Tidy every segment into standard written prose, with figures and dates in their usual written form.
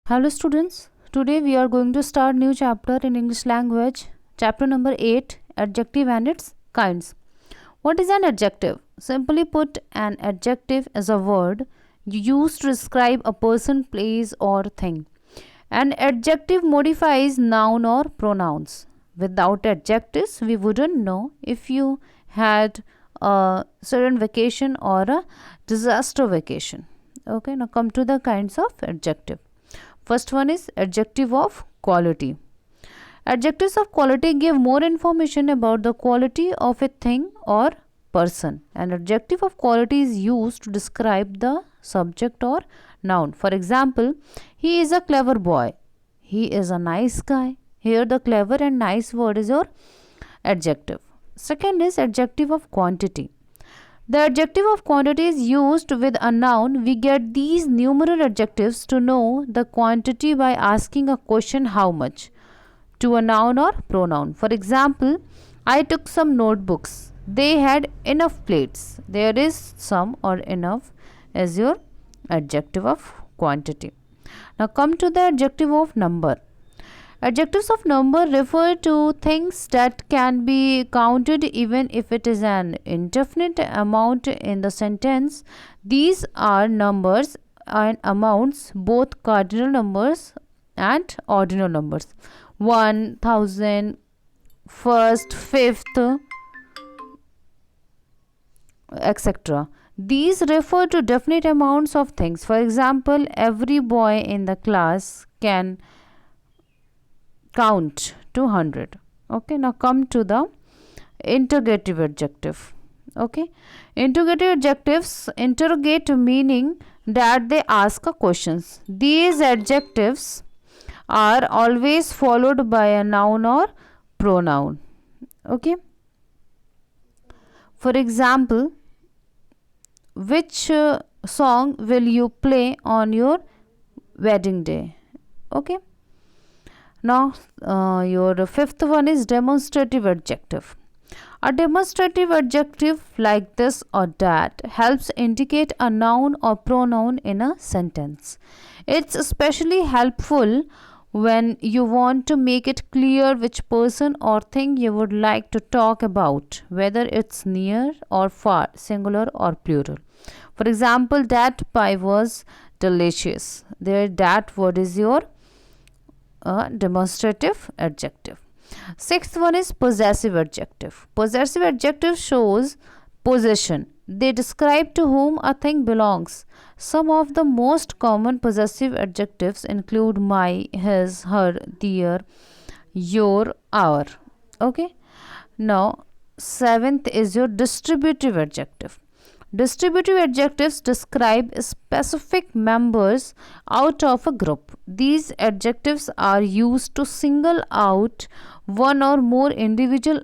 Hello students, today we are going to start new chapter in English language, chapter number 8, adjective and its kinds. What is an adjective? Simply put, an adjective is a word used to describe a person, place or thing. An adjective modifies noun or pronouns. Without adjectives, we wouldn't know if you had a certain vacation or a disaster vacation. Okay, now come to the kinds of adjective. First one is adjective of quality. Adjectives of quality give more information about the quality of a thing or person. An adjective of quality is used to describe the subject or noun. For example, he is a clever boy. He is a nice guy. Here the clever and nice word is your adjective. Second is adjective of quantity. The adjective of quantity is used with a noun. We get these numeral adjectives to know the quantity by asking a question how much to a noun or pronoun. For example, I took some notebooks. They had enough plates. There is some or enough as your adjective of quantity. Now come to the adjective of number. Adjectives of number refer to things that can be counted even if it is an indefinite amount in the sentence. These are numbers and amounts, both cardinal numbers and ordinal numbers. 1,000, first, fifth, etc. These refer to definite amounts of things. For example, every boy in the class can count to 100. Okay, now come to the interrogative adjective. Okay, interrogative adjectives interrogate, meaning that they ask a questions. These adjectives are always followed by a noun or pronoun. Okay, for example, which song will you play on your wedding day? Okay, now your fifth one is demonstrative adjective. A demonstrative adjective like this or that helps indicate a noun or pronoun in a sentence. It's especially helpful when you want to make it clear which person or thing you would like to talk about, whether it's near or far, singular or plural. For example, that pie was delicious. There, that word is your demonstrative adjective. Sixth one is possessive adjective. Possessive adjective shows possession. They describe to whom a thing belongs. Some of the most common possessive adjectives include my, his, her, their, your, our. Okay. Now, seventh is your distributive adjective. Distributive adjectives describe specific members out of a group. These adjectives are used to single out one or more individual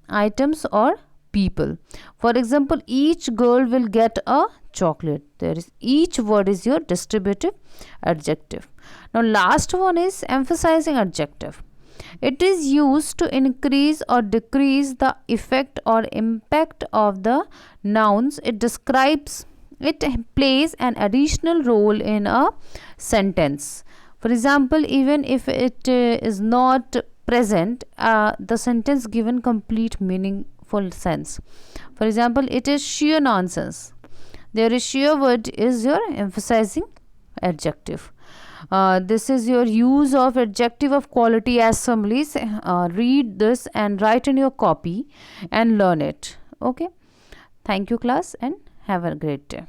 items or people. For example, each girl will get a chocolate. There is each word is your distributive adjective. Now last one is emphasizing adjective. It is used to increase or decrease the effect or impact of the nouns it describes. It plays an additional role in a sentence. For example, even if it is not present, the sentence given complete meaningful sense. For example, it is sheer nonsense. There is sheer word is your emphasizing adjective. This is your use of adjective of quality assemblies. Read this and write in your copy and learn it. Okay. Thank you class and have a great day.